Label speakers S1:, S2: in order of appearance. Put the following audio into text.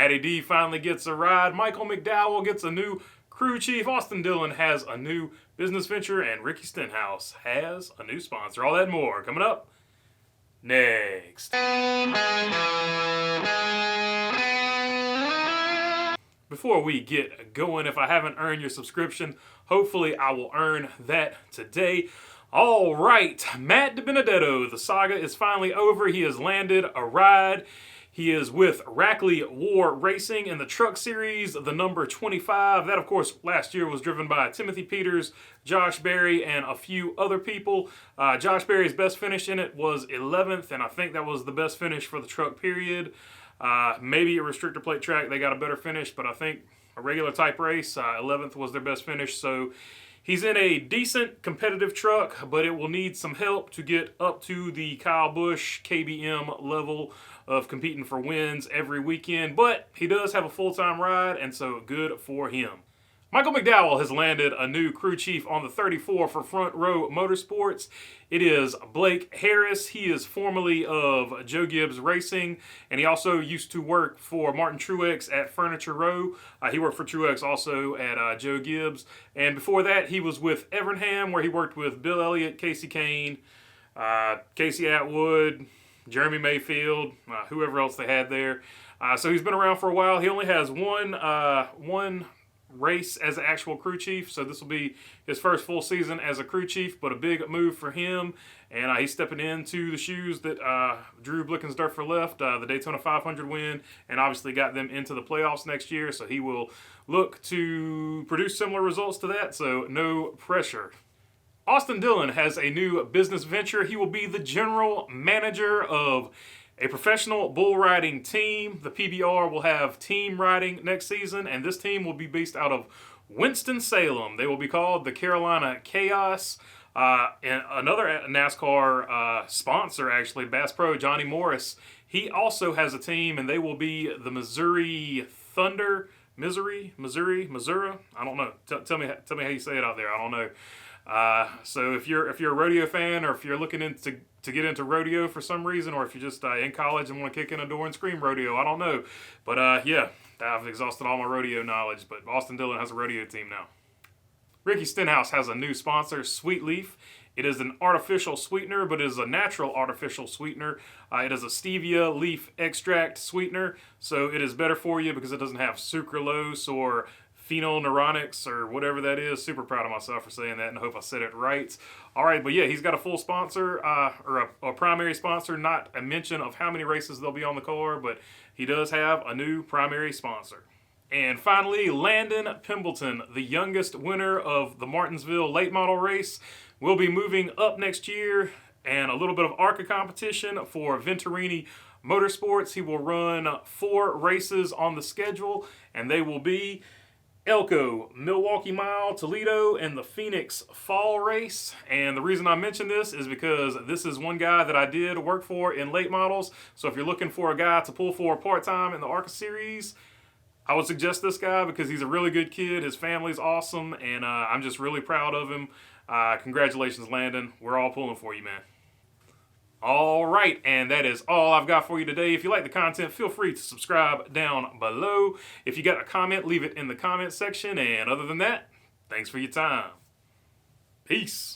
S1: Matty D finally gets a ride. Michael McDowell gets a new crew chief. Austin Dillon has a new business venture. And Ricky Stenhouse has a new sponsor. All that and more coming up next. Before we get going, if I haven't earned your subscription, hopefully I will earn that today. All right, Matt DiBenedetto, the saga is finally over. He has landed a ride. He is with Rackley War Racing in the Truck Series, the number 25. That, of course, last year was driven by Timothy Peters, Josh Berry, and a few other people. Josh Berry's best finish in it was 11th, and I think that was the best finish for the truck period. Maybe a restrictor plate track, they got a better finish, but I think a regular type race, 11th was their best finish. So he's in a decent competitive truck, but it will need some help to get up to the Kyle Busch KBM level of competing for wins every weekend. But he does have a full-time ride, and so good for him. Michael McDowell has landed a new crew chief on the 34 for Front Row Motorsports. It is Blake Harris. He is formerly of Joe Gibbs Racing, and he also used to work for Martin Truex at Furniture Row. He worked for Truex also at Joe Gibbs. And before that, he was with Evernham, where he worked with Bill Elliott, Casey Kane, Casey Atwood, Jeremy Mayfield, whoever else they had there. So he's been around for a while. He only has one race as an actual crew chief, so this will be his first full season as a crew chief, but a big move for him, and he's stepping into the shoes that Drew Blickensderfer left, the Daytona 500 win, and obviously got them into the playoffs next year, so he will look to produce similar results to that, so no pressure. Austin Dillon has a new business venture. He will be the general manager of a professional bull riding team. The PBR will have team riding next season, and this team will be based out of Winston-Salem. They will be called the Carolina Chaos. And another NASCAR sponsor, actually, Bass Pro, Johnny Morris, he also has a team, and they will be the Missouri Thunder. Missouri? I don't know. Tell me how you say it out there. I don't know. So if you're a rodeo fan, or if you're looking to get into rodeo for some reason, or if you're just in college and want to kick in a door and scream rodeo, I don't know. But yeah, I've exhausted all my rodeo knowledge, but Austin Dillon has a rodeo team now. Ricky Stenhouse has a new sponsor, Sweet Leaf. It is an artificial sweetener, but it is a natural artificial sweetener. It is a stevia leaf extract sweetener, so it is better for you because it doesn't have sucralose or phenylneuronics or whatever that is. Super proud of myself for saying that, and I hope I said it right. All right, but yeah, he's got a full sponsor, or a primary sponsor, not a mention of how many races they'll be on the car, but he does have a new primary sponsor. And finally, Landon Pembleton, the youngest winner of the Martinsville late model race, will be moving up next year, and a little bit of ARCA competition for Venturini Motorsports. He will run 4 races on the schedule, and they will be Elko, Milwaukee Mile, Toledo, and the Phoenix Fall Race. And the reason I mention this is because this is one guy that I did work for in late models. So if you're looking for a guy to pull for part-time in the ARCA series, I would suggest this guy because he's a really good kid. His family's awesome, and I'm just really proud of him. Congratulations, Landon. We're all pulling for you, man. All right, and that is all I've got for you today. If you like the content, feel free to subscribe down below. If you got a comment, leave it in the comment section. And other than that, thanks for your time. Peace.